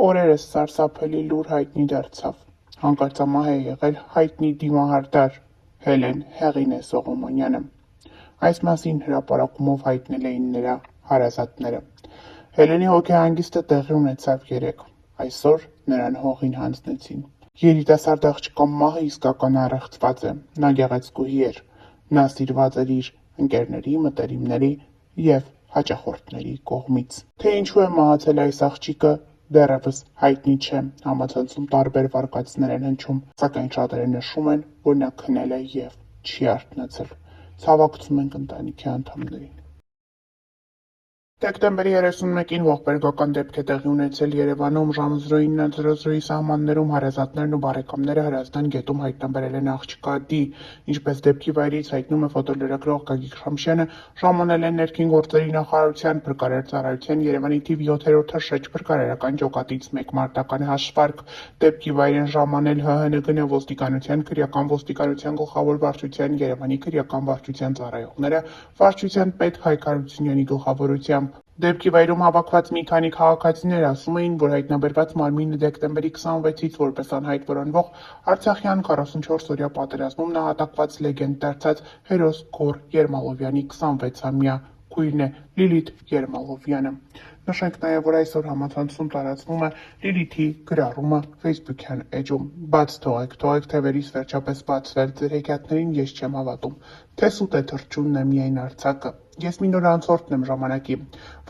Օրերս սարսափելի լուր հայտնի դարձավ. հանկարծամահ է եղել հայտնի դիմահարդար Հելեն Հեղինե Սողոմոնյանը։ Այս մասին հրապարակումով հայտնել էին նրա հարազատները։ Հելենի հոգեհանգիստը տեղի ունեցավ երեկ, այսօր նրան հողին հանձնեցին։ Երիտասարդ աղջկա մահը իսկական առեղծված է, նա գեղեցկուհի էր, նա սիրված էր իր ընկերների, մտերիմների և հաճախորդների կողմից։ Թե ինչու է մահացել այս աղջիկը, դեռևս հայտնի չէ, համացանցում տարբեր վարկածներ են հնչում, սակայն շատերը նշում են, որ նա քնել է և չի արթնացել։ Ցավակցում ենք ընտանիքի անդամներին։ Դեկտեմբերի 31-ին ողբերգական դեպք է տեղի ունեցել Երևանում ժամը 09:00-ի սահմաններում հարազատներն ու բարեկամները Հրազդան գետում հայտնաբերել են աղջկա Դ. Ինչպես դեպքի վայրից հայտնում է ֆոտոլրագրող Գագիկ Շամշյանը, ժամանել են ներքին գործերի նախարարության փրկարար ծառայության Երևանի թիվ 7-րդ թշեջ փրկարարական ջոկատից 1 մարտական հաշվարկ։ Դեպքի վայր են ժամանել ՀՀՆԳՆ ոստիկանության, քրեական ոստիկանության գլխավոր վարչության, Երևանի քրեական վարչության ծառայողները, վարչության պետ Հայկ Հարությունյանի գլխավորությամբ։ Դեպքի վայրում հավաքված մի քանի քաղաքացիներ ասում էին, որ հայտնաբերված մարմինը դեկտեմբերի 26-ից որպես անհայտ որոնվող արցախյան 44-օրյա պատերազմում նահատակված լեգենդ դարձած հերոս Գոռ Երմալովյանի 26-ամյա քույրն է Լիլիթ Երմալովյանը։ Նշենք նաև, որ այսօր համացանցում տարածվում է Լիլիթի գրառումը Facebook-յան էջում։ Բաց թողեք թևերից վերջապես բացվել, ձեր հեքիաթներին ես չեմ հավատում, թե սուտ է թռչունն է միայն արձակը։ Ես մի նոր անցորդն եմ ժամանակի,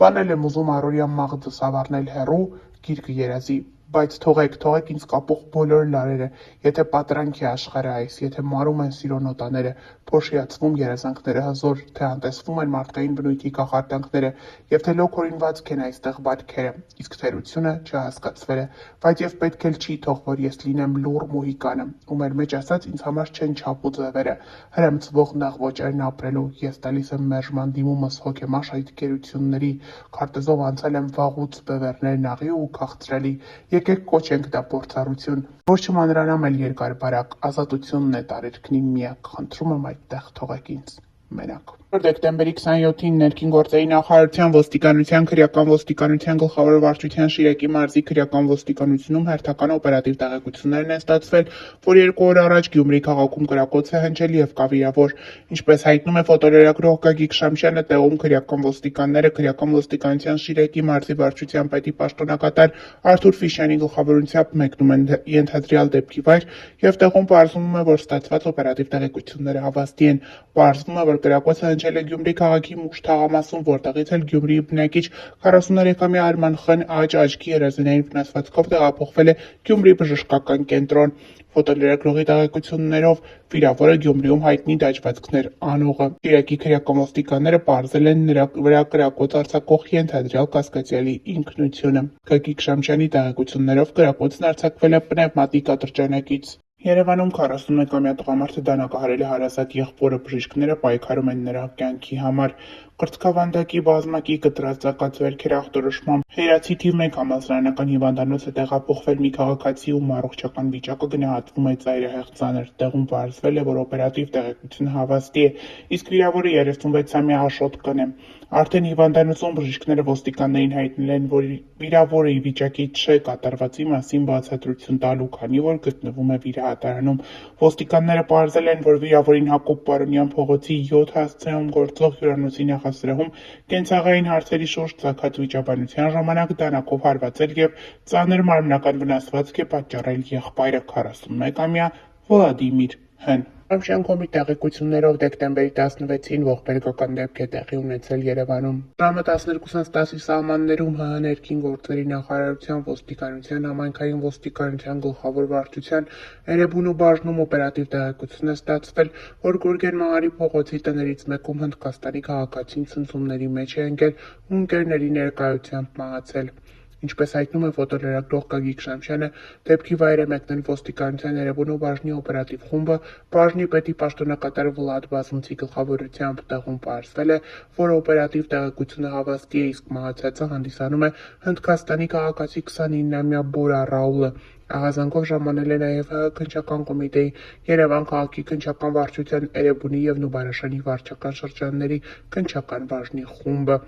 վանել եմ ուզում առօրյա մաղձս ավառնել հեռու, գիրկը երազի, բայց թողեք ինձ կապող բոլոր լարերը, եթե պատրանք է աշխարհը այս, եթե մարում են սիրո նոտաները, փոշիացվում երազանքները հզոր, թե անտեսվում են մարդկային բնույթի կախարդանքները, և թե լոքորինվածք են այստեղ բարքերը, իսկ թերությունը չհասկացվել է, բայց և պետք էլ չի թող, որ ես լինեմ լուռ մոհիկանը, ու մեր մեջ ասած ինձ համար չեն չափ ու ձևերը, հրմցվող նեղ ոճերն ապրելու, ես տալիս եմ մերժման դիմումս հոգեմաշ այդ գերությունների, քարտեզով անցել եմ վաղուց բևեռներն աղի ու քաղցրալի, եկեք կոչենք դա փորձառություն, որ չմանրանամ էլ երկար բարակ, ազատությունն է տարերքնի միակ, խնդրում եմ այդտեղ թողեք ինձ մենակ։ Դեկտեմբերի 27-ին ներքին գործերի նախարարության ոստիկանության, քրեական ոստիկանության գլխավոր վարչության Շիրակի մարզի քրեական ոստիկանությունում հերթական օպերատիվ տեղեկություններն են ստացվել, որ 2 օր առաջ Գյումրի քաղաքում կրակոց է հնչել և կա վիրավոր։ Ինչպես հայտնում է ֆոտոլրագրող Գագիկ Շամշյանը, տեղում քրեական ոստիկանները քրեական ոստիկանության Շիրակի մարզի վարչության պետի պաշտոնակատար Արթուր Ֆիշյանի գլխավորությամբ մեկնում են ենթադրյալ դեպքի վայր և տեղում պարզվում է, որ ստացված օպերատիվ տեղեկությունները հավաստի են։ Պարզվում է, որ կրակոցը հնչել է Գյումրի քաղաքի Մուշ թաղամասում, որտեղից էլ Գյումրիի բնակիչ 43-ամյա Արման Խ. աչքի երազանային վնասվածքով տեղափոխվել է Գյումրի բժշկական կենտրոն։ Ֆոտոլրագրողի տեղեկություններով վիրավորը Գյումրիում հայտնի դաջվածքներ անողը։ Շիրակի քրեական ոստիկանները պարզել են նրա վրա կրակոց արձակող ենթադրյալ կասկածյալի ինքնությունը։ Գագիկ Շամշյանի տեղեկություններով կրակոցն արձակվել է պնևմատիկ ատրճանակից։ Երևանում 41-ամյա տղամարդը դանակահարել է հարազատ եղբորը, բժիշկները պայքարում են նրա կյանքի համար։ Կրծքավանդակի բազմակի կտրածակած վերքեր ախտորոշմամբ Հերացի թիվ 1 համալսարանական հիվանդանոց է տեղափոխվել մի քաղաքացի, ում առողջական վիճակը գնահատվում է ծայրահեղ ծանր։ Տեղում պարզվել է, որ օպերատիվ տեղեկությունը հավաստի է, իսկ վիրավորը 36-ամյա Աշոտ Կ.-ն է։ Արդեն հիվանդանոցում բժիշկները ոստիկաններին հայտնել են, որ վիրավորը ի վիճակի չէ կատարվածի մասին բացատրություն տալու, քանի որ գտնվում է վիրահատարանում։ Ոստիկանները պարզել են, որ վիրավորին Հակոբ Պարոնյան փողոցի 7 հասցեում գործող հյուրանոցի նախասրահում կենցաղային հարցերի շուրջ ծագած վիճաբանության ժամանակ դանակով հարվածել և ծանր մարմնական վնասվածք է պատճառել եղբայրը 41-ամյա Վլադիմիր Հ.-ն։ Շամշյան.com-ի տեղեկություններով դեկտեմբերի 16-ին ողբերգական դեպք է տեղի ունեցել Երևանում։ Ժամը 12:10-ի սահմաններում ՀՀ ներքին գործերի նախարարության, ոստիկանության, համայնքային ոստիկանության գլխավոր վարչության Էրեբունու բաժնում օպերատիվ տեղեկություն է ստացվել, որ Գուրգեն Մահարի փողոցի տներից մեկում Հնդկաստանի քաղաքացին ցնցումների մեջ է ընկել ու ընկերների ներկայությամբ մահացել։ Ինչպես հայտնում է ֆոտոլրագրող Գագիկ Շամշյանը, դեպքի վայր է մեկնել ոստիկանության Էրեբունու բաժնի օպերատիվ խումբը, բաժնի պետի պաշտոնակատար Վլադ Բազմունցի գլխավորությամբ։ Տեղում պարզվել է, որ օպերատիվ տեղեկությունը հավաստի է, իսկ մահացածը հանդիսանում է Հնդկաստանի քաղաքացի 29-ամյա Բորա Ռաուլը։ Ահազանգով ժամանել է նաև ՀՀ քննչական կոմիտեի, Երևան քաղաքի քննչական վարչության, Էրեբունի և Նուբարաշանի վարչական շրջանների քննչական բաժնի խումբը։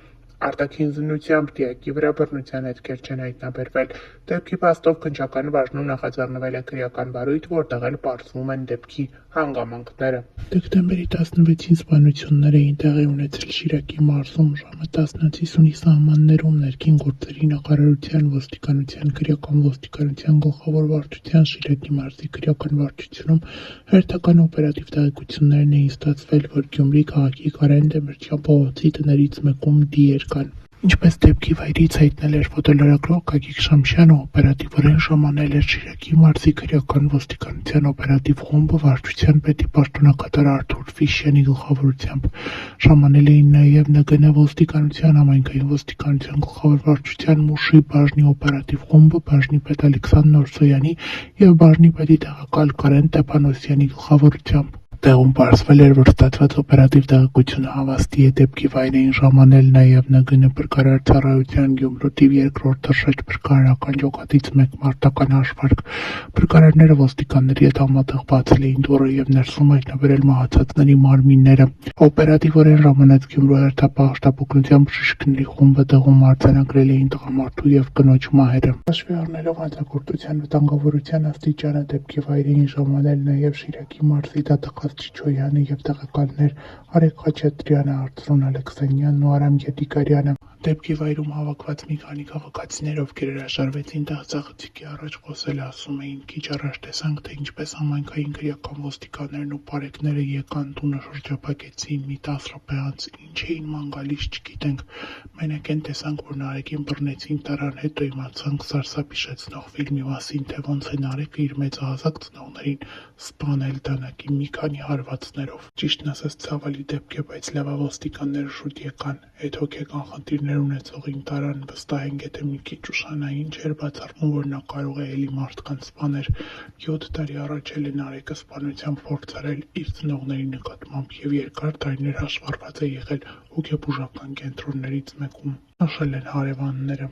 Արտաքին զննությամբ դիակի վրա բռնության հետքեր չեն հայտնաբերվել։ Դեպքի փաստով քննչական բաժնում նախաձեռնվել է քրեական վարույթ, որտեղ էլ պարզվում են դեպքի հանգամանքները։ Դեկտեմբերի 16-ին սպանություններ էին տեղի ունեցել Շիրակի մարզում ժամը 10:50-ի սահմաններում ներքին գործերի նախարարության, ոստիկանության, քրեական ոստիկանության գլխավոր վարչության, Շիրակի մարզի քրեական վարչությունում հերթական օպերատիվ տեղեկություններն էին ստացվել, որ Գյումրի քաղաքի Կարեն Դեմիրճյան փողոցի տներից մեկում դիեր կան։ Ինչպես դեպքի վայրից հայտնել էր ֆոտոլրագրող Գագիկ Շամշյանը, օպերատիվորեն ժամանել էր Շիրակի մարզի քրեական ոստիկանության օպերատիվ խումբը վարչության պետի պաշտոնակատար Արթուր Ֆիշյանի գլխավորությամբ։ Ժամանել էին նաև ՆԳՆ ոստիկանության, համայնքային ոստիկանության գլխավոր վարչության Մուշի բաժնի օպերատիվ խումբը, բաժնի պետ Ալեքսանդր Նորսոյանի և բաժնի պետի տեղակալ Կարեն Տեփանոսյանի գլխավորությամբ։ Տեղում պարզվել էր, որ ստացված օպերատիվ տեղեկությունը հավաստի է, դեպքի վայր էին ժամանել նաև ՆԳՆ փրկարար ծառայության Գյումրու թիվ 2-րդ թռչող փրկարարական ջոկատից մեկ մարտական հաշվարկ։ Փրկարարները ոստիկանների հետ համատեղ բացել էին դուռը և ներսում հայտնաբերել մահացածների մարմինները։ Օպերատիվորեն ժամանած Գյումրու հերթապահ շտապօգնության բժիշկների խումբը տեղում արձանագրել էին տղամարդու և կնոջ մահերը։ Հաշվի առնելով հանցագործության վտանգավորության աստիճանը, դեպքի վայր էին ժամանել նաև Շիրակի մարզի դատախազ Չիչոյանը և տեղակալներ Արեգ Խաչատրյանը, Արծրուն Ալեքսանյանն ու Արամ Գետիկարյանը։ Դեպքի վայրում հավաքված մի քանի քաղաքացիներ, ովքեր հրաժարվեցին տաղծաղծիկի առաջ խոսել, ասում էին. «Քիչ առաջ տեսանք, թե ինչպես համայնքային քրեական ոստիկաններն ու պարեկները եկան տունը շրջափակեցին, մի 10 րոպե անց ինչ էին ման գալիս չգիտենք, մենակ էն տեսանք, որ Նարեկին բռնեցին, տարան, հետո իմացանք սարսափ հիշեցնող ֆիլմի մասին, թե ոնց է Նարեկը իր մեծահասակ ծնողներին սպանել դանակի մի քանի հարվածներով։ Ճիշտն ասած ցավալի դեպք է, բայց լավ ա ոստիկանները շուտ եկան, էդ հոգեկան խնդիրներ ունեցողին տարան, վստահ ենք եթե մի քիչ ուշանային չէր բացառվում, որ նա կարող է էլի մարդկանց սպաներ։ 7 տարի առաջ էլ է Նարեկը սպանության փորձ արել իր ծնողների նկատմամբ և երկար տարիներ հաշվառված է եղել հոգեբուժական կենտրոններից մեկում», նշել են հարևանները։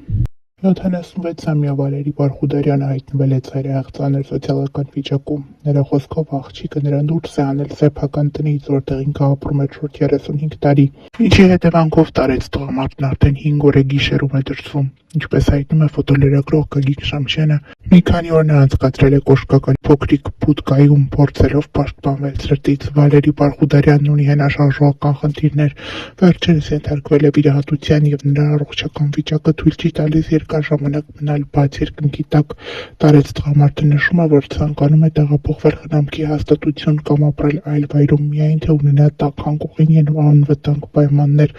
76-ամյա Վալերի Բարխուդարյանը հայտնվել է ծայրահեղ ծանր սոցիալական վիճակում։ Նրա խոսքով աղջիկը նրան դուրս է հանել սեփական տնից, որտեղ ինքը ապրում էր շուրջ 35 տարի, ինչի հետևանքով տարեց տղամարդն արդեն 5 օր է գիշերում է դրսում։ Ինչպես հայտնում է ֆոտոլրագրող Գագիկ Շամշյանը, մի քանի օր նա անցկացրել է Կոշկակարի փոքրիկ բուդկայում, փորձելով պաշտպանվել սրտից։ Վալերի Բարխուդարյանն ունի հենաշարժողական խնդիրներ, վերջերս ենթարկվել է վիրահատության և նրա առողջական վիճակը թույլ չի տալիս երկար ժամանակ մնալ բաց երկնքի տակ։ Տարեց տղամարդը նշում է, որ ցանկանում է տեղափոխվել խնամքի հաստատություն կամ ապրել այլ վայրում, միայն թե ունենա տաք անկողին և անվտանգ պայմաններ,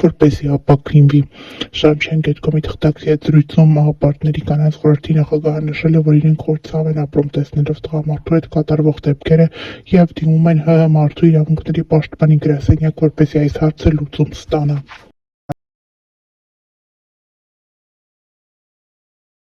որպեսզի ապաքինվի։ Շամշյան.com-ի թղթակցի հետ զրույցում Մահապարտների կանանց խորհրդի նախագահը նշել է, որ իրենք խոր ցավ են ապրում տեսնելով տղամարդու հետ կատարվող դեպքերը և դիմում են ՀՀ մարդու իրավունքների պաշտպանի գրասենյակ, որպեսզի այս հարցը լուծում ստանա։